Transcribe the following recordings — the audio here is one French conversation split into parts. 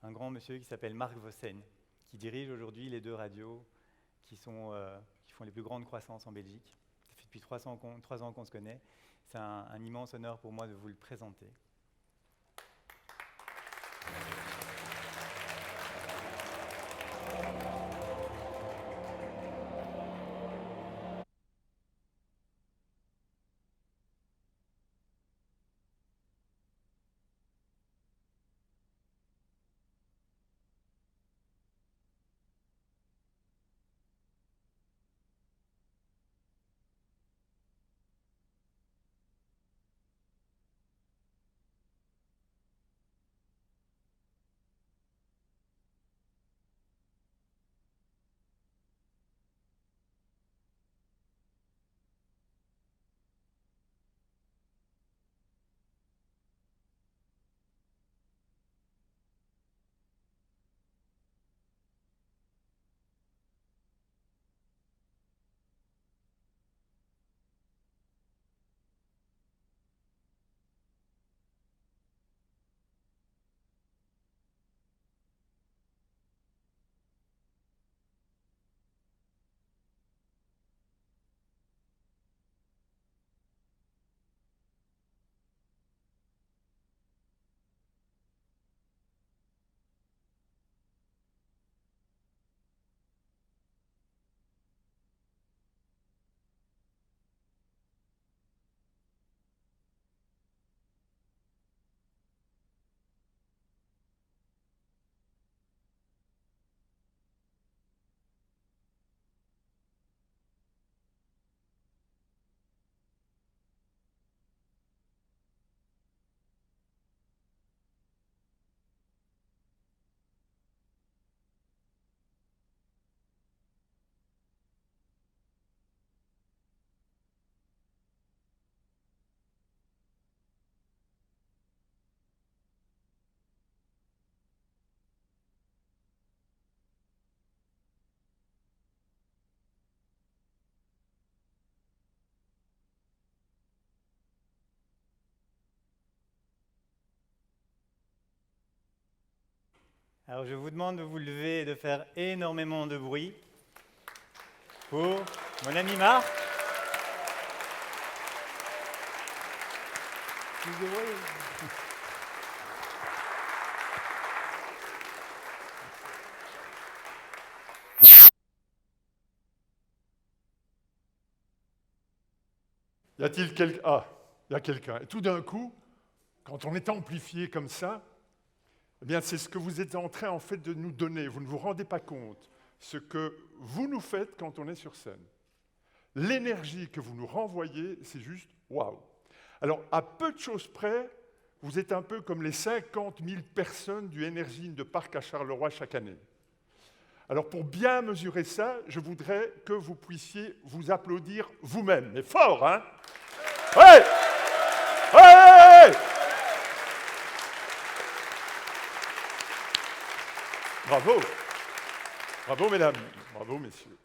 un grand monsieur qui s'appelle Marc Vossen, qui dirige aujourd'hui les deux radios qui font les plus grandes croissances en Belgique. Ça fait depuis 3 ans qu'on se connaît. C'est un immense honneur pour moi de vous le présenter. Alors je vous demande de vous lever et de faire énormément de bruit pour mon ami Marc. Y a-t-il quelqu'un? Ah, il y a quelqu'un. Et tout d'un coup, quand on est amplifié comme ça, eh bien, c'est ce que vous êtes en train, en fait, de nous donner. Vous ne vous rendez pas compte ce que vous nous faites quand on est sur scène. L'énergie que vous nous renvoyez, c'est juste waouh. Alors, à peu de choses près, vous êtes un peu comme les 50 000 personnes du Energine de Parc à Charleroi chaque année. Alors, pour bien mesurer ça, je voudrais que vous puissiez vous applaudir vous-même. Mais fort, hein? Ouais! Ouais! Bravo! Bravo, mesdames. Bravo, messieurs.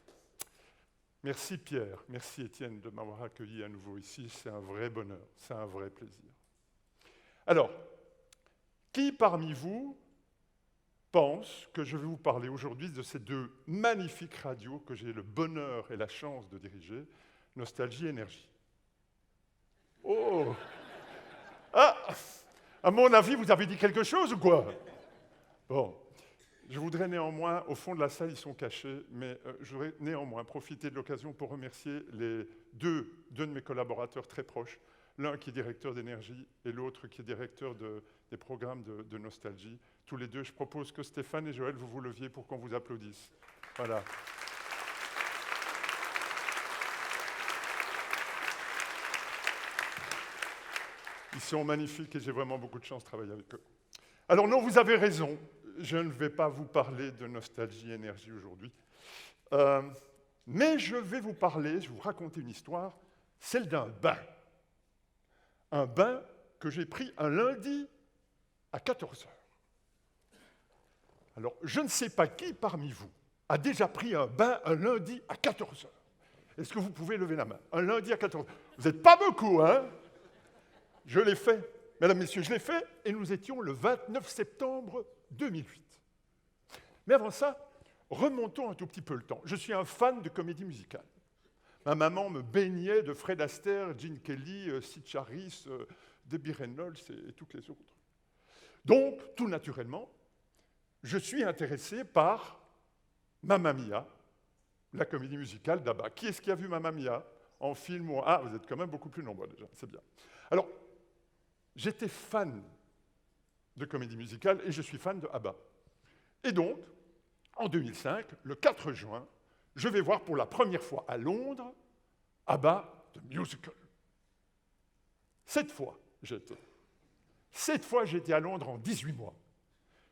Merci, Pierre. Merci, Étienne, de m'avoir accueilli à nouveau ici. C'est un vrai bonheur. C'est un vrai plaisir. Alors, qui parmi vous pense que je vais vous parler aujourd'hui de ces deux magnifiques radios que j'ai le bonheur et la chance de diriger, Nostalgie et Énergie? Oh! Ah! À mon avis, vous avez dit quelque chose ou quoi? Bon. Je voudrais néanmoins, au fond de la salle, ils sont cachés, mais je voudrais néanmoins profiter de l'occasion pour remercier les deux de mes collaborateurs très proches, l'un qui est directeur d'énergie et l'autre qui est directeur des programmes de Nostalgie. Tous les deux, je propose que Stéphane et Joël, vous vous leviez pour qu'on vous applaudisse. Voilà. Ils sont magnifiques et j'ai vraiment beaucoup de chance de travailler avec eux. Alors non, vous avez raison. Je ne vais pas vous parler de Nostalgie et Énergie aujourd'hui. Mais je vais vous parler, je vais vous raconter une histoire, celle d'un bain. Un bain que j'ai pris un lundi à 14h. Alors, je ne sais pas qui parmi vous a déjà pris un bain un lundi à 14h. Est-ce que vous pouvez lever la main? Un lundi à 14h. Vous n'êtes pas beaucoup, hein? Je l'ai fait. Mesdames, Messieurs, je l'ai fait et nous étions le 29 septembre 2008. Mais avant ça, remontons un tout petit peu le temps. Je suis un fan de comédie musicale. Ma maman me baignait de Fred Astaire, Gene Kelly, Sid Charisse, Debbie Reynolds et toutes les autres. Donc, tout naturellement, je suis intéressé par Mamma Mia, la comédie musicale d'ABBA. Qui est-ce qui a vu Mamma Mia en film ou... Ah, vous êtes quand même beaucoup plus nombreux déjà, c'est bien. Alors, j'étais fan de comédie musicale et je suis fan de ABBA. Et donc, en 2005, le 4 juin, je vais voir pour la première fois à Londres ABBA The Musical. Cette fois, j'étais à Londres en 18 mois.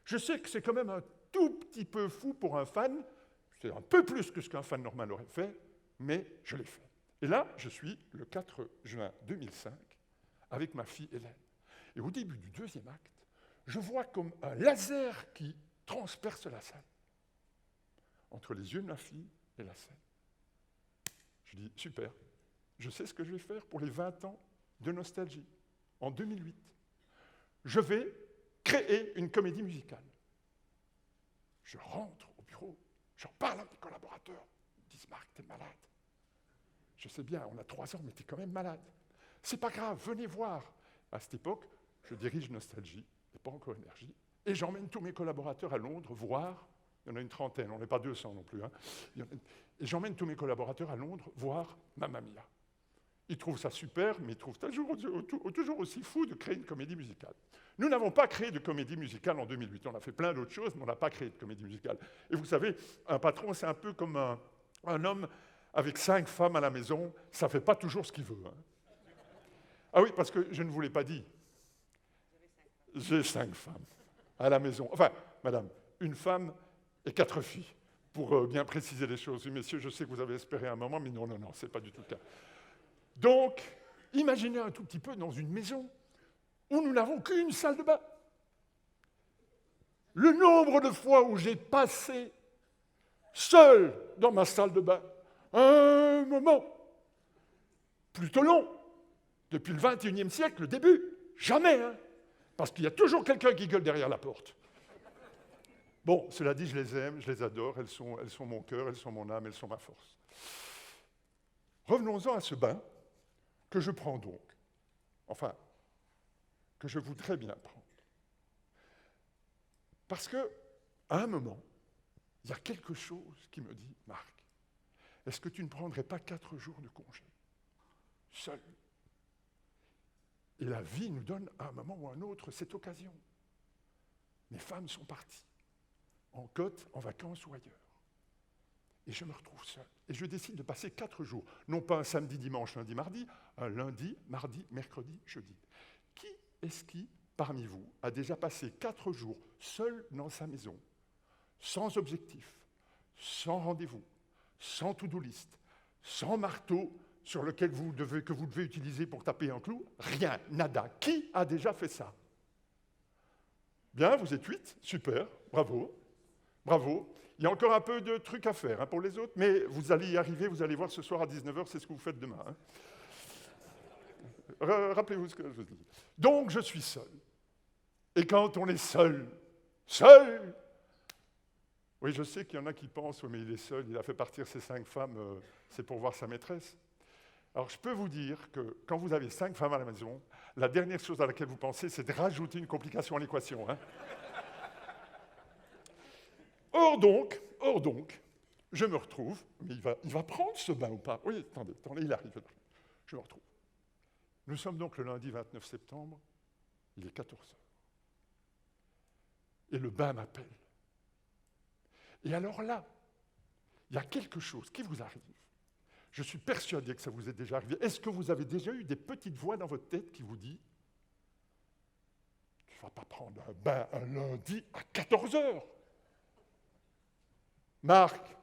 Je sais que c'est quand même un tout petit peu fou pour un fan, c'est un peu plus que ce qu'un fan normal aurait fait, mais je l'ai fait. Et là, je suis le 4 juin 2005 avec ma fille Hélène. Et au début du deuxième acte, je vois comme un laser qui transperce la salle, entre les yeux de ma fille et la scène. Je dis, super, je sais ce que je vais faire pour les 20 ans de nostalgie. En 2008, je vais créer une comédie musicale. Je rentre au bureau, j'en parle à mes collaborateurs. Ils me disent, Marc, t'es malade. Je sais bien, on a 3 ans, mais t'es quand même malade. C'est pas grave, venez voir. À cette époque, je dirige Nostalgie, et pas encore Énergie, et j'emmène tous mes collaborateurs à Londres voir, il y en a une trentaine, on n'est pas 200 non plus, hein, et j'emmène tous mes collaborateurs à Londres voir Mamma Mia. Ils trouvent ça super, mais ils trouvent toujours aussi fou de créer une comédie musicale. Nous n'avons pas créé de comédie musicale en 2008. On a fait plein d'autres choses, mais on n'a pas créé de comédie musicale. Et vous savez, un patron, c'est un peu comme un homme avec 5 femmes à la maison. Ça ne fait pas toujours ce qu'il veut. Hein. Ah oui, parce que je ne vous l'ai pas dit. J'ai 5 femmes à la maison. Enfin, madame, une femme et 4 filles, pour bien préciser les choses. Oui, messieurs, je sais que vous avez espéré un moment, mais non, ce n'est pas du tout le cas. Donc, imaginez un tout petit peu dans une maison où nous n'avons qu'une salle de bain. Le nombre de fois où j'ai passé seul dans ma salle de bain, un moment plutôt long, depuis le XXIe siècle, le début, jamais, hein, parce qu'il y a toujours quelqu'un qui gueule derrière la porte. Bon, cela dit, je les aime, je les adore, elles sont mon cœur, elles sont mon âme, elles sont ma force. Revenons-en à ce bain que je prends donc, enfin, que je voudrais bien prendre. Parce qu'à un moment, il y a quelque chose qui me dit, Marc, est-ce que tu ne prendrais pas 4 jours de congé, seul? Et la vie nous donne à un moment ou à un autre cette occasion. Mes femmes sont parties, en côte, en vacances ou ailleurs. Et je me retrouve seul. Et je décide de passer 4 jours. Non pas un samedi, dimanche, lundi, mardi, un lundi, mardi, mercredi, jeudi. Qui est-ce qui, parmi vous, a déjà passé 4 jours seul dans sa maison, sans objectif, sans rendez-vous, sans to-do list, sans marteau sur lequel que vous devez utiliser pour taper un clou? Rien, nada. Qui a déjà fait ça? Bien, vous êtes 8, super, bravo, bravo. Il y a encore un peu de trucs à faire hein, pour les autres, mais vous allez y arriver, vous allez voir ce soir à 19h, c'est ce que vous faites demain. Hein. Rappelez-vous ce que je vous dis. Donc, je suis seul. Et quand on est seul, oui, je sais qu'il y en a qui pensent, oui, mais il est seul, il a fait partir ses 5 femmes, c'est pour voir sa maîtresse. Alors, je peux vous dire que quand vous avez 5 femmes à la maison, la dernière chose à laquelle vous pensez, c'est de rajouter une complication à l'équation. Hein. Or donc, je me retrouve, mais il va prendre ce bain ou pas? Oui, attendez, il arrive. Je me retrouve. Nous sommes donc le lundi 29 septembre, il est 14h. Et le bain m'appelle. Et alors là, il y a quelque chose qui vous arrive. Je suis persuadé que ça vous est déjà arrivé. Est-ce que vous avez déjà eu des petites voix dans votre tête qui vous disent « Tu ne vas pas prendre un bain un lundi à 14h !» Marc,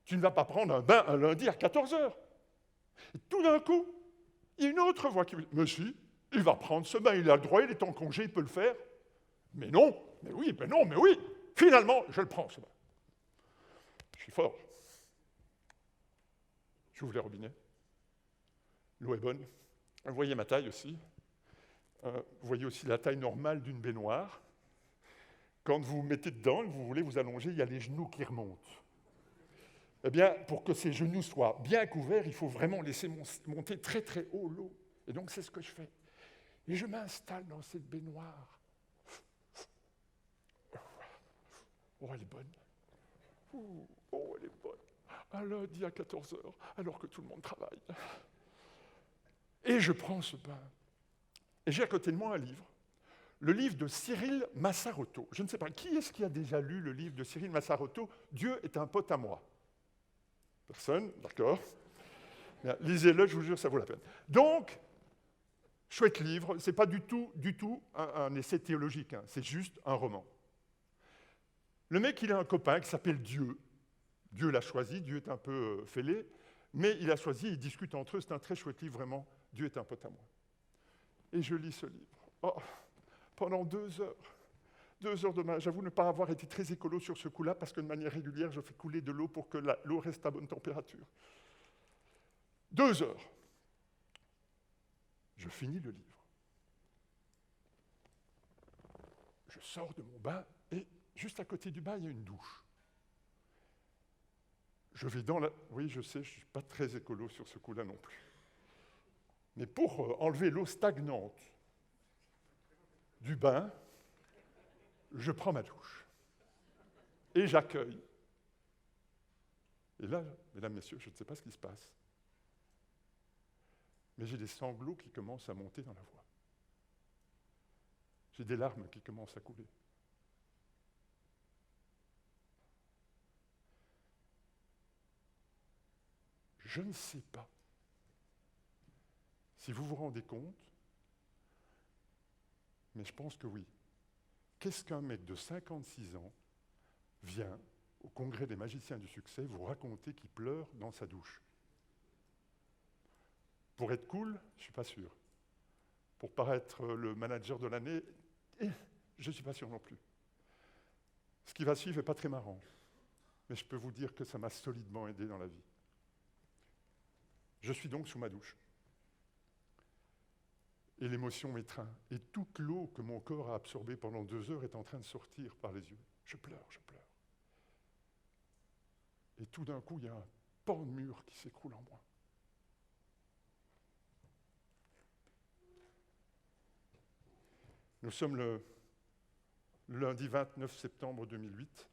tu ne vas pas prendre un bain un lundi à 14h. Et tout d'un coup, il y a une autre voix qui me dit, monsieur, il va prendre ce bain, il a le droit, il est en congé, il peut le faire. Mais non, mais oui, finalement, je le prends ce bain. Je suis fort. J'ouvre les robinets. L'eau est bonne. Vous voyez ma taille aussi. Vous voyez aussi la taille normale d'une baignoire. Quand vous vous mettez dedans et que vous voulez vous allonger, il y a les genoux qui remontent. Eh bien, pour que ces genoux soient bien couverts, il faut vraiment laisser monter très très haut l'eau. Et donc, c'est ce que je fais. Et je m'installe dans cette baignoire. Oh, elle est bonne. Oh, elle est bonne. Un lundi à 14h, alors que tout le monde travaille. Et je prends ce bain. Et j'ai à côté de moi un livre. Le livre de Cyril Massarotto. Je ne sais pas, qui est-ce qui a déjà lu le livre de Cyril Massarotto, Dieu est un pote à moi? Personne, d'accord. Bien, lisez-le, je vous jure, ça vaut la peine. Donc, chouette livre, ce n'est pas du tout un essai théologique, hein, c'est juste un roman. Le mec, il a un copain qui s'appelle Dieu. Dieu l'a choisi, Dieu est un peu fêlé, mais il a choisi, ils discutent entre eux, c'est un très chouette livre, vraiment, Dieu est un pote à moi. Et je lis ce livre. Oh, pendant 2 heures. 2 heures de mal. J'avoue ne pas avoir été très écolo sur ce coup-là, parce que de manière régulière, je fais couler de l'eau pour que l'eau reste à bonne température. 2 heures. Je finis le livre. Je sors de mon bain, et juste à côté du bain, il y a une douche. Je vais dans la... Oui, je sais, je ne suis pas très écolo sur ce coup-là non plus. Mais pour enlever l'eau stagnante du bain, je prends ma douche. Et j'accueille. Et là, mesdames, messieurs, je ne sais pas ce qui se passe, mais j'ai des sanglots qui commencent à monter dans la voix. J'ai des larmes qui commencent à couler. Je ne sais pas si vous vous rendez compte, mais je pense que oui. Qu'est-ce qu'un mec de 56 ans vient au congrès des magiciens du succès vous raconter qu'il pleure dans sa douche? Pour être cool, je ne suis pas sûr. Pour paraître le manager de l'année, je ne suis pas sûr non plus. Ce qui va suivre n'est pas très marrant, mais je peux vous dire que ça m'a solidement aidé dans la vie. Je suis donc sous ma douche. Et l'émotion m'étreint. Et toute l'eau que mon corps a absorbée pendant 2 heures est en train de sortir par les yeux. Je pleure, je pleure. Et tout d'un coup, il y a un pan de mur qui s'écroule en moi. Nous sommes le lundi 29 septembre 2008.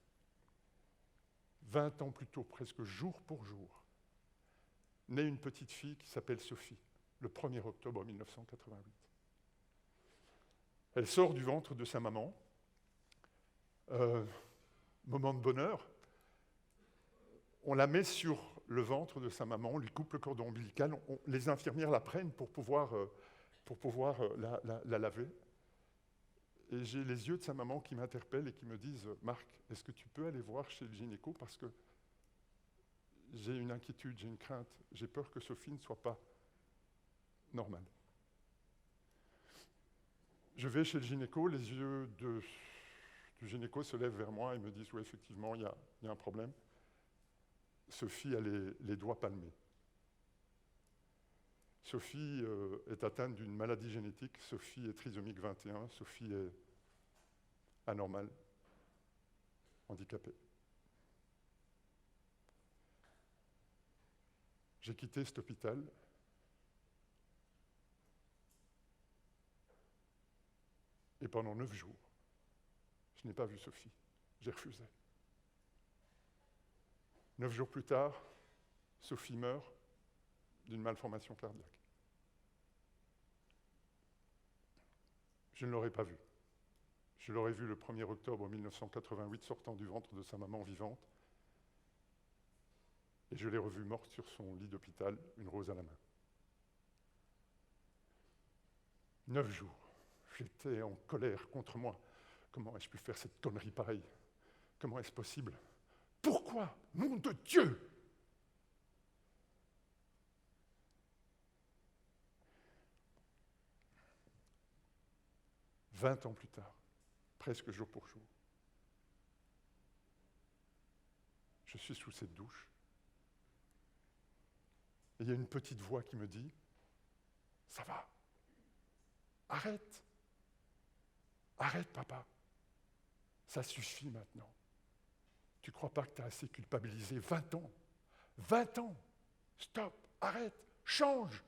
20 ans plus tôt, presque jour pour jour, naît une petite fille qui s'appelle Sophie, le 1er octobre 1988. Elle sort du ventre de sa maman. Moment de bonheur. On la met sur le ventre de sa maman, on lui coupe le cordon ombilical, les infirmières la prennent pour pouvoir la laver. Et j'ai les yeux de sa maman qui m'interpellent et qui me disent « Marc, est-ce que tu peux aller voir chez le gynéco parce que j'ai une inquiétude, j'ai une crainte, j'ai peur que Sophie ne soit pas normale. » Je vais chez le gynéco, les yeux du gynéco se lèvent vers moi et me disent « Oui, effectivement, il y a un problème. » Sophie a les doigts palmés. Sophie est atteinte d'une maladie génétique. Sophie est trisomique 21. Sophie est anormale, handicapée. J'ai quitté cet hôpital. Et pendant 9 jours, je n'ai pas vu Sophie. J'ai refusé. 9 jours plus tard, Sophie meurt d'une malformation cardiaque. Je ne l'aurais pas vue. Je l'aurais vue le 1er octobre 1988 sortant du ventre de sa maman vivante. Et je l'ai revue morte sur son lit d'hôpital, une rose à la main. 9 jours. J'étais en colère contre moi. Comment ai-je pu faire cette connerie pareille? Comment est-ce possible? Pourquoi? Nom de Dieu! « 20 ans plus tard, presque jour pour jour, je suis sous cette douche. Et il y a une petite voix qui me dit « Ça va, arrête, arrête papa, Ça suffit maintenant. Tu ne crois pas que tu as assez culpabilisé 20 ans? 20 ans! Stop, arrête, change,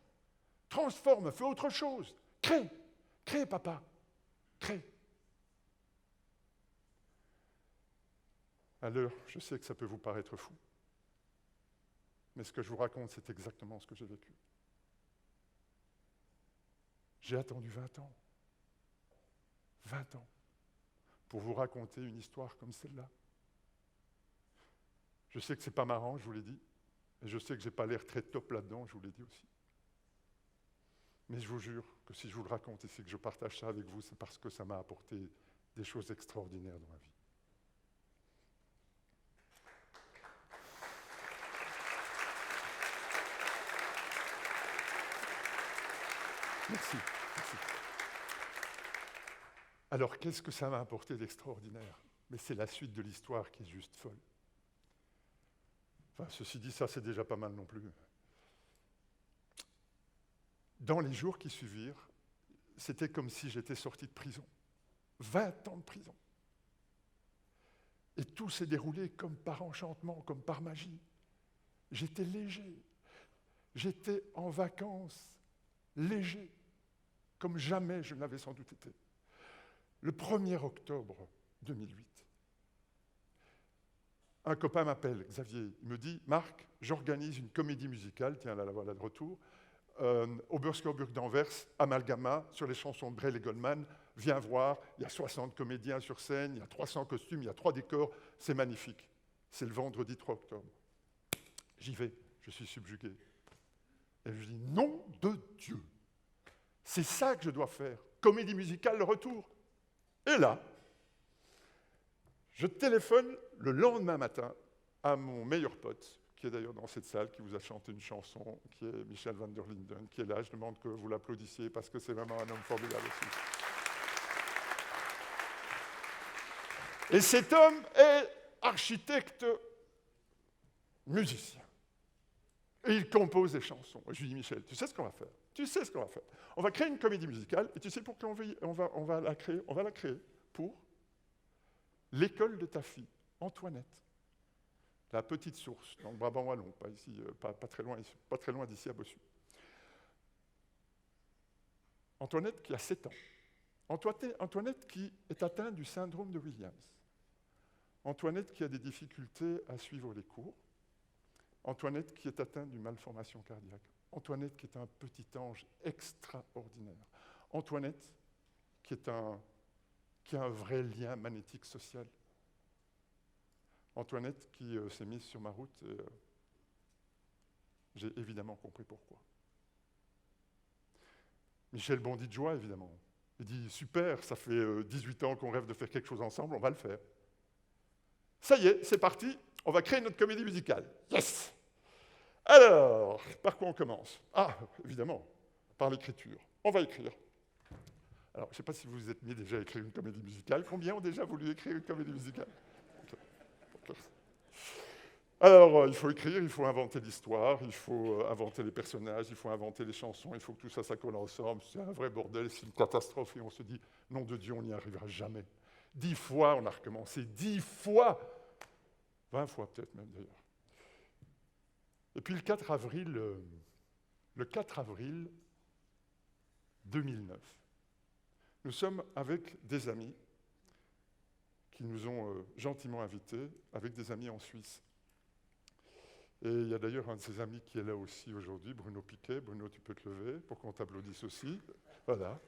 transforme, fais autre chose. Crée, crée papa, crée. Alors, je sais que ça peut vous paraître fou, mais ce que je vous raconte, c'est exactement ce que j'ai vécu. J'ai attendu 20 ans. 20 ans. Pour vous raconter une histoire comme celle-là. Je sais que c'est pas marrant, je vous l'ai dit, et je sais que j'ai pas l'air très top là-dedans, je vous l'ai dit aussi. Mais je vous jure que si je vous le raconte et que je partage ça avec vous, c'est parce que ça m'a apporté des choses extraordinaires dans ma vie. Merci. Merci. Alors, qu'est-ce que ça m'a apporté d'extraordinaire? Mais c'est la suite de l'histoire qui est juste folle. Enfin, ceci dit, ça, c'est déjà pas mal non plus. Dans les jours qui suivirent, c'était comme si j'étais sorti de prison. 20 ans de prison. Et tout s'est déroulé comme par enchantement, comme par magie. J'étais léger. J'étais en vacances, léger, comme jamais je ne l'avais sans doute été. Le 1er octobre 2008, un copain m'appelle, Xavier, il me dit « Marc, j'organise une comédie musicale, tiens, là, la voilà de retour, au Beurscoburg d'Anvers, Amalgama, sur les chansons de Brel et Goldman. Viens voir, il y a 60 comédiens sur scène, il y a 300 costumes, il y a 3 décors, c'est magnifique. » C'est le vendredi 3 octobre. J'y vais, je suis subjugué. Et je dis « Nom de Dieu, c'est ça que je dois faire, comédie musicale, le retour. » Et là, je téléphone le lendemain matin à mon meilleur pote, qui est d'ailleurs dans cette salle, qui vous a chanté une chanson, qui est Michel van der Linden, qui est là. Je demande que vous l'applaudissiez parce que c'est vraiment un homme formidable aussi. Et cet homme est architecte, musicien. Et il compose des chansons. Et je lui dis, Michel, tu sais ce qu'on va faire? Tu sais ce qu'on va faire? On va créer une comédie musicale, et tu sais pourquoi on va la créer? On va la créer pour l'école de ta fille, Antoinette. La petite source, dans le Brabant wallon, pas ici, pas très loin d'ici à Bossu. Antoinette qui a 7 ans. Antoinette qui est atteinte du syndrome de Williams. Antoinette qui a des difficultés à suivre les cours. Antoinette qui est atteinte d'une malformation cardiaque. Antoinette qui est un petit ange extraordinaire. Antoinette qui a un vrai lien magnétique social. Antoinette qui s'est mise sur ma route et j'ai évidemment compris pourquoi. Michel bondit de joie, évidemment. Il dit « Super, ça fait 18 ans qu'on rêve de faire quelque chose ensemble, on va le faire. » Ça y est, c'est parti, on va créer notre comédie musicale. Yes! Alors, par quoi on commence? Ah, évidemment, par l'écriture. On va écrire. Alors, je ne sais pas si vous vous êtes mis déjà à écrire une comédie musicale. Combien ont déjà voulu écrire une comédie musicale? Okay. Alors, il faut écrire, il faut inventer l'histoire, il faut inventer les personnages, il faut inventer les chansons, il faut que tout ça, ça colle ensemble. C'est un vrai bordel, c'est une catastrophe. Et on se dit, nom de Dieu, on n'y arrivera jamais. 10 fois, on a recommencé. 10 fois 20 fois peut-être même, d'ailleurs. Et puis le 4 avril 2009, nous sommes avec des amis qui nous ont gentiment invités, avec des amis en Suisse. Et il y a d'ailleurs un de ces amis qui est là aussi aujourd'hui, Bruno Piquet. Bruno, tu peux te lever pour qu'on t'applaudisse aussi. Voilà.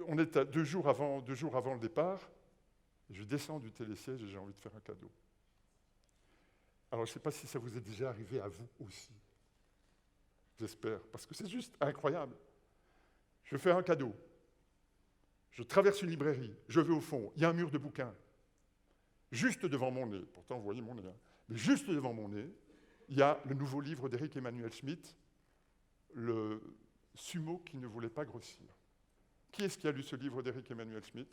On est à 2 jours avant le départ. Je descends du télésiège et j'ai envie de faire un cadeau. Alors, je ne sais pas si ça vous est déjà arrivé à vous aussi. J'espère, parce que c'est juste incroyable. Je fais un cadeau. Je traverse une librairie. Je vais au fond. Il y a un mur de bouquins. Juste devant mon nez. Pourtant, vous voyez mon nez. Hein. Mais juste devant mon nez, il y a le nouveau livre d'Éric Emmanuel Schmitt, Le sumo qui ne voulait pas grossir. Qui est-ce qui a lu ce livre d'Éric Emmanuel Schmitt?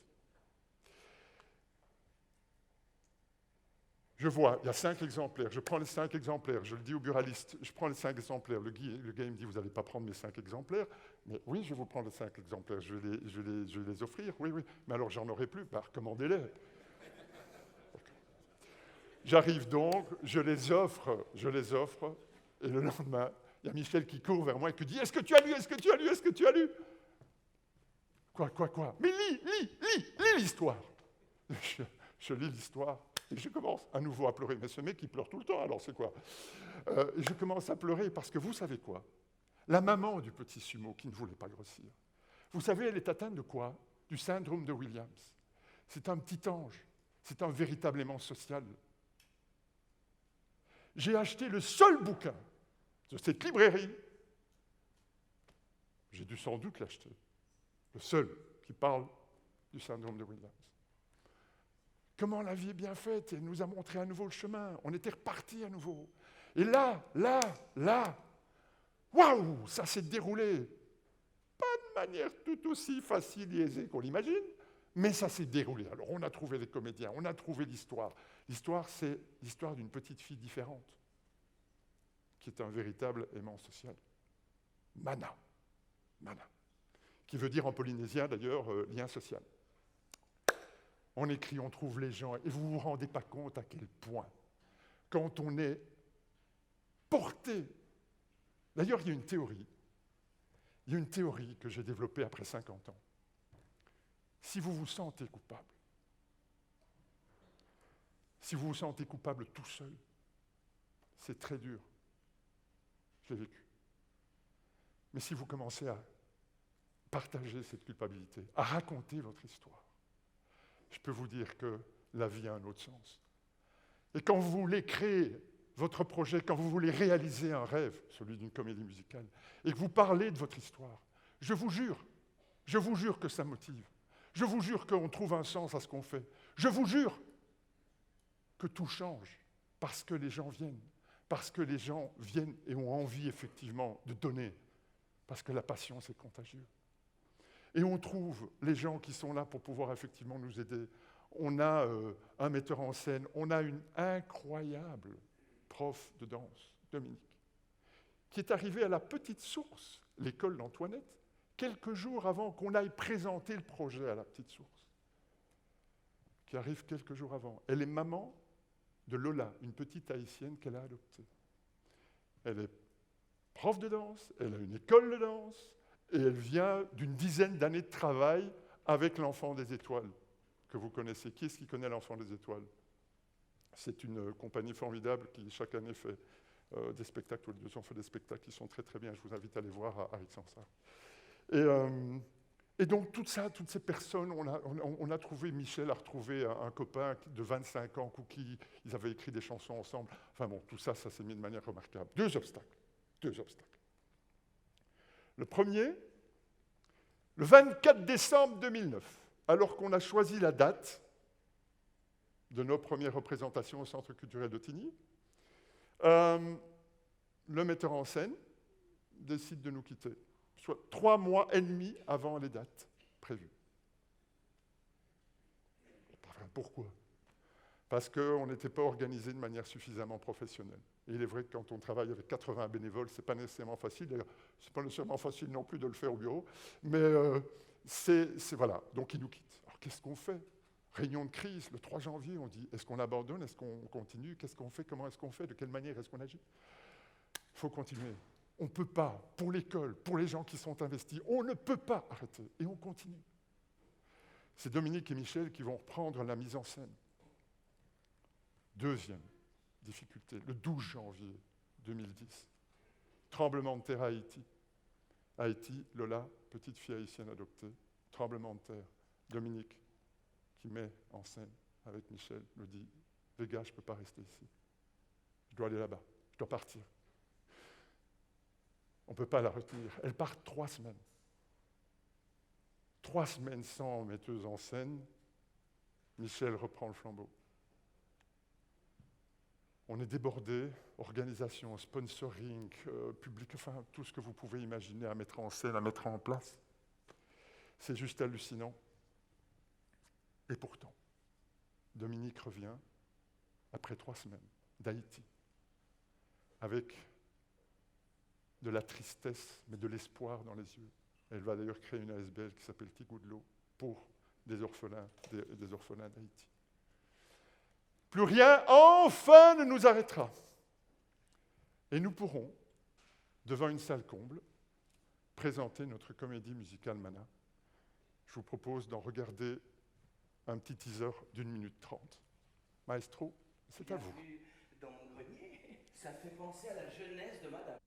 Je vois, il y a 5 exemplaires. Je prends les 5 exemplaires. Je le dis au buraliste, je prends les 5 exemplaires. Le gars il me dit, vous n'allez pas prendre mes 5 exemplaires. Mais oui, je vais vous prendre les 5 exemplaires. Je vais les offrir. Oui, oui. Mais alors, j'en aurai plus. Bah, recommandez-les. J'arrive donc, je les offre. Et le lendemain, il y a Michel qui court vers moi et qui dit, est-ce que tu as lu? Est-ce que tu as lu? Est-ce que tu as lu? Quoi? Mais lis l'histoire. Je lis l'histoire. Et je commence à nouveau à pleurer. Mais ce mec, il pleure tout le temps, alors c'est quoi? Je commence à pleurer parce que vous savez quoi? La maman du petit Sumo qui ne voulait pas grossir. Vous savez, elle est atteinte de quoi? Du syndrome de Williams. C'est un petit ange. C'est un véritable aimant social. J'ai acheté le seul bouquin de cette librairie. J'ai dû sans doute l'acheter. Le seul qui parle du syndrome de Williams. Comment la vie est bien faite, et elle nous a montré à nouveau le chemin. On était repartis à nouveau. Et là, waouh, ça s'est déroulé. Pas de manière tout aussi facile et aisée qu'on l'imagine, mais ça s'est déroulé. Alors on a trouvé les comédiens, on a trouvé l'histoire. L'histoire, c'est l'histoire d'une petite fille différente, qui est un véritable aimant social. Mana, qui veut dire en polynésien d'ailleurs lien social. On écrit, on trouve les gens, et vous ne vous rendez pas compte à quel point, quand on est porté. D'ailleurs, il y a une théorie que j'ai développée après 50 ans. Si vous vous sentez coupable tout seul, c'est très dur. Je l'ai vécu. Mais si vous commencez à partager cette culpabilité, à raconter votre histoire, je peux vous dire que la vie a un autre sens. Et quand vous voulez créer votre projet, quand vous voulez réaliser un rêve, celui d'une comédie musicale, et que vous parlez de votre histoire, je vous jure que ça motive. Je vous jure qu'on trouve un sens à ce qu'on fait. Je vous jure que tout change parce que les gens viennent et ont envie effectivement de donner, parce que la passion, c'est contagieux. Et on trouve les gens qui sont là pour pouvoir effectivement nous aider. On a un metteur en scène, on a une incroyable prof de danse, Dominique, qui est arrivée à la Petite Source, l'école d'Antoinette, quelques jours avant qu'on aille présenter le projet à la Petite Source. Qui arrive quelques jours avant. Elle est maman de Lola, une petite haïtienne qu'elle a adoptée. Elle est prof de danse, elle a une école de danse, et elle vient d'une dizaine d'années de travail avec l'Enfant des Étoiles, que vous connaissez. Qui est-ce qui connaît l'Enfant des Étoiles? C'est une compagnie formidable qui, chaque année, fait des spectacles. Tous les 2 ans, fait des spectacles qui sont très, très bien. Je vous invite à aller voir à Aix-en-Sarthe. Et donc, toutes ces personnes, on a trouvé, Michel a retrouvé un copain de 25 ans, Cookie, ils avaient écrit des chansons ensemble. Enfin bon, tout ça, ça s'est mis de manière remarquable. 2 obstacles. Le premier, le 24 décembre 2009, alors qu'on a choisi la date de nos premières représentations au Centre culturel de Tigny, le metteur en scène décide de nous quitter, soit 3 mois et demi avant les dates prévues. Pourquoi? Parce qu'on n'était pas organisé de manière suffisamment professionnelle. Et il est vrai que quand on travaille avec 80 bénévoles, ce n'est pas nécessairement facile. D'ailleurs, ce n'est pas nécessairement facile non plus de le faire au bureau. Mais voilà, donc il nous quitte. Alors qu'est-ce qu'on fait? Réunion de crise, le 3 janvier, on dit, est-ce qu'on abandonne? Est-ce qu'on continue? Qu'est-ce qu'on fait? Comment est-ce qu'on fait? De quelle manière est-ce qu'on agit? Il faut continuer. On ne peut pas, pour l'école, pour les gens qui sont investis, on ne peut pas arrêter. Et on continue. C'est Dominique et Michel qui vont reprendre la mise en scène. Deuxième difficulté, le 12 janvier 2010, tremblement de terre à Haïti. Haïti, Lola, petite fille haïtienne adoptée, tremblement de terre. Dominique, qui met en scène avec Michel, me dit « Vega, je ne peux pas rester ici. Je dois aller là-bas, je dois partir. » On ne peut pas la retenir. Elle part 3 semaines. 3 semaines sans metteuse en scène, Michel reprend le flambeau. On est débordé, organisation, sponsoring, public, enfin tout ce que vous pouvez imaginer à mettre en scène, à mettre en place. C'est juste hallucinant. Et pourtant, Dominique revient après 3 semaines, d'Haïti, avec de la tristesse, mais de l'espoir dans les yeux. Elle va d'ailleurs créer une ASBL qui s'appelle Tigoudlo pour des orphelins d'Haïti. Plus rien, enfin, ne nous arrêtera. Et nous pourrons, devant une salle comble, présenter notre comédie musicale Mana. Je vous propose d'en regarder un petit teaser d'1 minute 30. Maestro, c'est à vous. Dans mon grenier, ça fait penser à la jeunesse de Madame.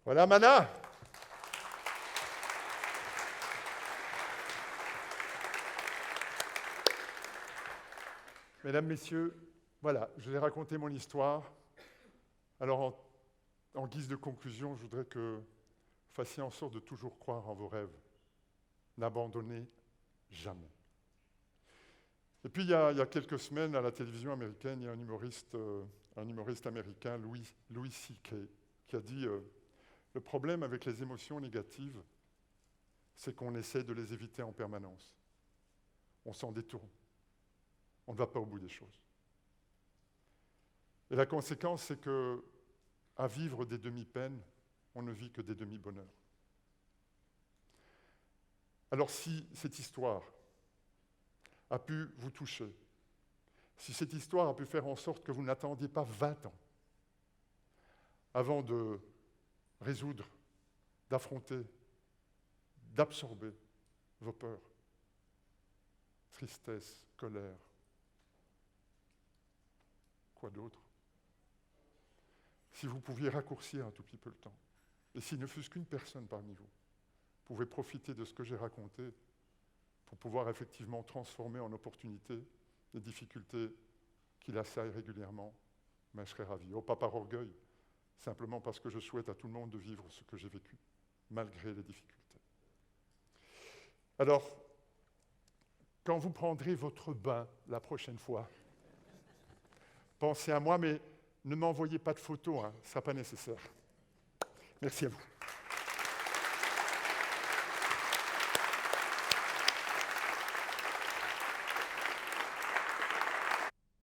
Voilà Mana. Mesdames, Messieurs, voilà, je vous ai raconté mon histoire. Alors, en guise de conclusion, je voudrais que vous fassiez en sorte de toujours croire en vos rêves. N'abandonnez jamais. Et puis, il y a quelques semaines, à la télévision américaine, il y a un humoriste américain, Louis C.K., qui a dit le problème avec les émotions négatives, c'est qu'on essaie de les éviter en permanence. On s'en détourne. On ne va pas au bout des choses. Et la conséquence, c'est que, à vivre des demi-peines, on ne vit que des demi-bonheurs. Alors si cette histoire a pu vous toucher, si cette histoire a pu faire en sorte que vous n'attendiez pas 20 ans avant de résoudre, d'affronter, d'absorber vos peurs, tristesse, colère, quoi d'autre? Si vous pouviez raccourcir un tout petit peu le temps, et s'il ne fût qu'une personne parmi vous, pouvait profiter de ce que j'ai raconté pour pouvoir effectivement transformer en opportunité les difficultés qui l'assaillent régulièrement, mais je serais ravi. Oh, pas par orgueil, simplement parce que je souhaite à tout le monde de vivre ce que j'ai vécu, malgré les difficultés. Alors, quand vous prendrez votre bain la prochaine fois, pensez à moi, mais ne m'envoyez pas de photos, hein, ce ne sera pas nécessaire. Merci à vous.